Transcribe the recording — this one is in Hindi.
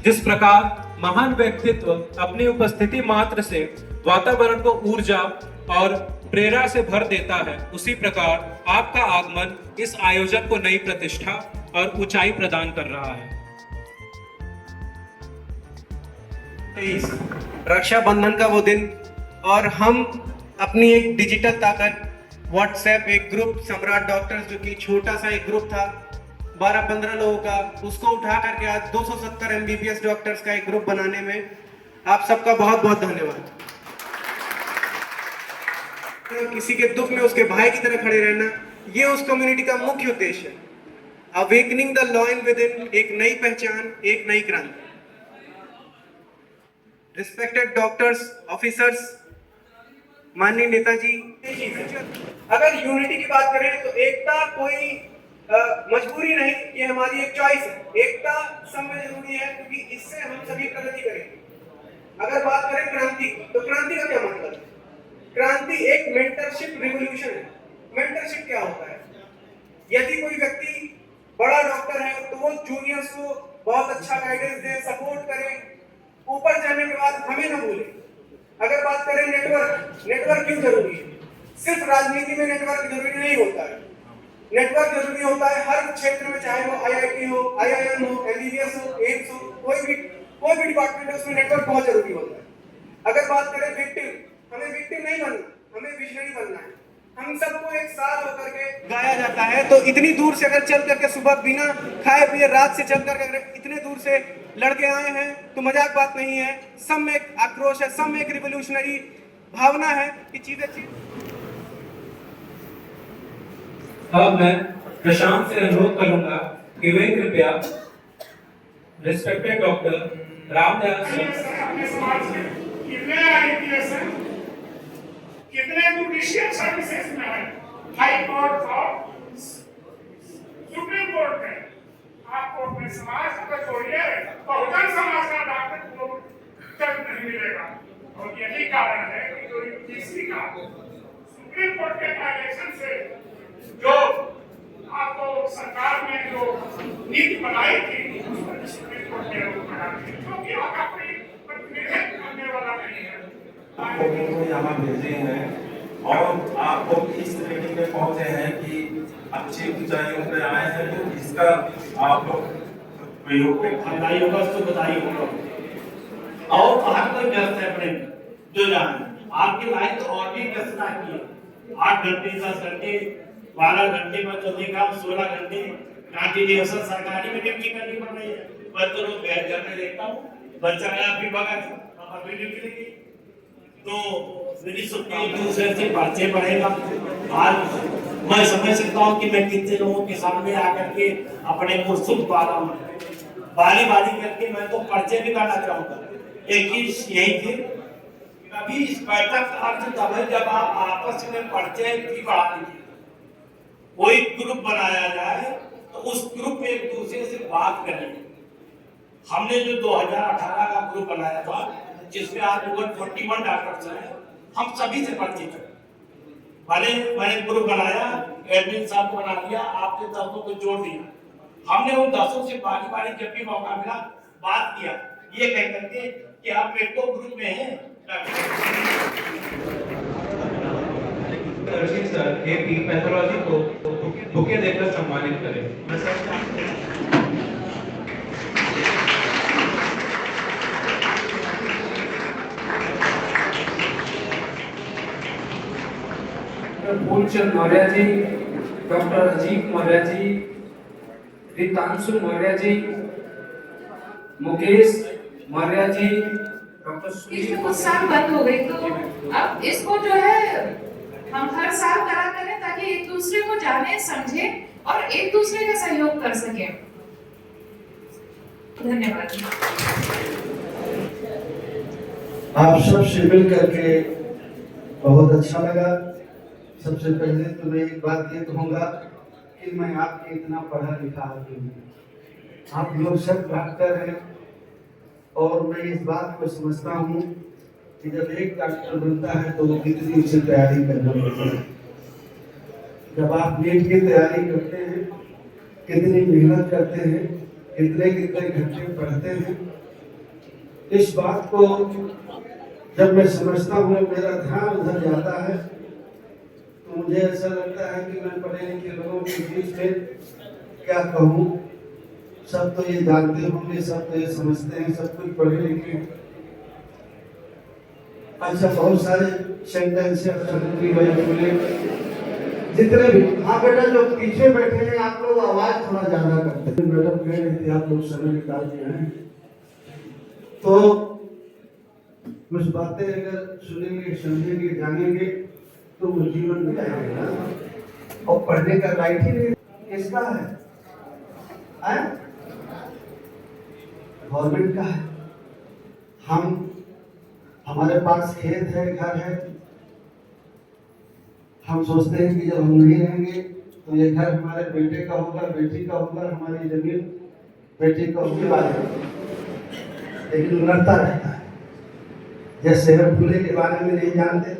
जिस प्रकार महान व्यक्तित्व अपनी उपस्थिति मात्र से वातावरण को ऊर्जा और प्रेरणा से भर देता है, उसी प्रकार आपका आगमन इस आयोजन को नई प्रतिष्ठा और ऊंचाई प्रदान कर रहा है। रक्षाबंधन का वो दिन और हम अपनी एक डिजिटल ताकत व्हाट्सएप एक ग्रुप सम्राट डॉक्टर्स, जो कि छोटा सा एक ग्रुप था 12-15 लोगों का, उसको उठा करके आज 270 MBBS डॉक्टर्स का एक ग्रुप बनाने में आप सबका बहुत बहुत धन्यवाद। तो किसी के दुख में उसके भाई की तरह खड़े रहना, ये उस कम्युनिटी का मुख्य उद्देश्य है। Awakening the lion with in, एक नई पहचान, एक नई क्रांति। रिस्पेक्टेड डॉक्टर्स, ऑफिसर्स, माननीय नेताजी, अगर यूनिटी की बात करें तो एकता कोई मजबूरी नहीं, ये हमारी एक चॉइस है। एकता सब में जरूरी है क्योंकि इससे हम सभी प्रगति करेंगे। अगर बात करें क्रांति, तो क्रांति का क्या मतलब है? क्रांति एक मेंटरशिप रिवॉल्यूशन है। मेंटरशिप क्या होता है? यदि कोई व्यक्ति बड़ा डॉक्टर है तो वो जूनियर्स को बहुत अच्छा गाइडेंस दे, सपोर्ट करे, ऊपर जाने के बाद हमें न भूले। अगर बात करें नेटवर्क, नेटवर्क क्यों जरूरी है? सिर्फ राजनीति में नेटवर्क जरूरी नहीं होता है। नेटवर्क जरूरी होता है हर क्षेत्र में, चाहे वो IIT हो, IIM हो, MBBS हो, एम्स हो, कोई भी डिपार्टमेंट है, उसमें नेटवर्क बहुत जरूरी होता है। अगर बात करें विक्टिम, हमें विक्टिम नहीं बनना, हमें विजनरी बनना है। हम सबको एक साथ होकर के गाया जाता है, तो इतनी दूर से अगर चल करके सुबह बिना खाए पिए रात से चल करके इतने दूर से लड़के आए हैं तो मजाक बात नहीं है। सब में एक आक्रोश है, सब में एक रिवोल्यूशनरी भावना है कि चीजें अब मैं प्रशांत से अनुरोध करूंगा कि वे कृपया रिस्पेक्टेड डॉक्टर रामदयाल अपने समाज में कितने IPS हैं, कितने जुडिशियल सर्विसेज में है, हाई कोर्ट और सुप्रीम कोर्ट में। आपको अपने समाज को छोड़िए, बहुजन समाज का डॉक्टर को जज नहीं मिलेगा। और यही कारण है कि जो UGC का सुप्रीम कोर्ट के डायरेक्शन से जो आपको सरकार ने जो नीति बनाई थी, सुप्रीम कोर्ट ने वो बना दी, क्योंकि आपका कोई प्रतिनिधित्व करने वाला नहीं है। आपको यहाँ भेजे हैं और आपको इस रेटिंग में पहुंचे हैं कि अच्छी ऊंचाइयों पे आए हैं, तो इसका आप प्रयोग बधाई होगा, उसको बधाई होगा। और बाहर कोई व्यस्त है अपने जो जाने आपकी लाइन तो और भी व्यस्तता की है। 8 घंटे 10 घंटे 12 घंटे में तो देखा 16 घंटे कंटिन्यूएशन सरकारी में ड्यूटी करनी पड़ रही है। बच्चों को घर में देखता हूँ, बच्चा अभी बगा ड्यूटी लगी तो मेरी सुनती दूसरे से पर्चे पढ़ेगा। आज मैं समझ सकता हूँ कि मैं कितने लोगों के सामने आकर के अपने को सुन पा रहा हूँ। बारी बारी करके मैं तो पर्चे भी करना चाहूँगा। एक चीज यही थी, कभी इस बैठक का अर्थ तब है जब आप आपस में पर्चे भी बढ़ा दीजिए। कोई ग्रुप बनाया जाए तो उस ग्रुप में एक दूसरे से बात करें। हमने जो 2018 का ग्रुप बनाया था जिसमें आज 41 डॉक्टर्स हैं, हम सभी से परिचित हैं। भले मैंने ग्रुप बनाया, एडमिन साहब को बना दिया, आपके 10 को जोड़ दिया। हमने उन 10 से बारी बारी जब भी मौका मिला बात किया, ये कह करके कि आप एक तो ग्रुप में हैं। सर एपी पैथोलॉजी को बुके देकर सम्मानित करें। फूलचंद मौर्य जी, डॉक्टर अजीत मौर्य जी, रितांशु मौर्य जी, मुकेश मौर्य जी, डॉक्टर बीच में कुछ साल बंद हो गई, तो अब इसको जो है हम हर साल करा करें ताकि एक दूसरे को जाने समझे और एक दूसरे का सहयोग कर सके। धन्यवाद। आप सबसे मिल करके बहुत अच्छा लगा। सबसे पहले तो मैं एक बात ये कहूँगा कि मैं आपके इतना पढ़ा लिखा आदमी हूँ। आप लोग सब डॉक्टर हैं और मैं इस बात को समझता हूँ कि जब एक डॉक्टर बनता है तो वो कितनी उसे तैयारी करना पड़ती है। जब आप नीट की तैयारी करते हैं, कितनी मेहनत करते हैं, कितने कितने घंटे पढ़ते हैं, इस बात को जब मैं समझता हूँ मेरा ध्यान उधर जाता है तो मुझे ऐसा लगता है कि मैं पढ़े लिखे लोगों के बीच में क्या कहूँ। सब तो ये जानते होंगे, सब तो ये समझते हैं, सब कुछ पढ़े लिखे हैं। अच्छा, बहुत सारे सेंटेंस जितने भी, हाँ बेटा जो पीछे बैठे हैं आप लोग आवाज थोड़ा ज्यादा करते हैं। मैडम कह रही थी आप लोग समय निकाल के आए तो कुछ बातें अगर सुनेंगे, समझेंगे, जानेंगे तो वो जीवन में आएगा। और पढ़ने का राइट ही नहीं किसका है? गवर्नमेंट का है। हमारे पास खेत है, घर है, हम सोचते हैं कि जब हम नहीं रहेंगे तो ये घर हमारे बेटे का होगा, बेटी का होगा, हमारी जमीन बेटी का उसके बाद लेकिन लड़ता रहता है। जैसे हम फूले के बारे में नहीं जानते।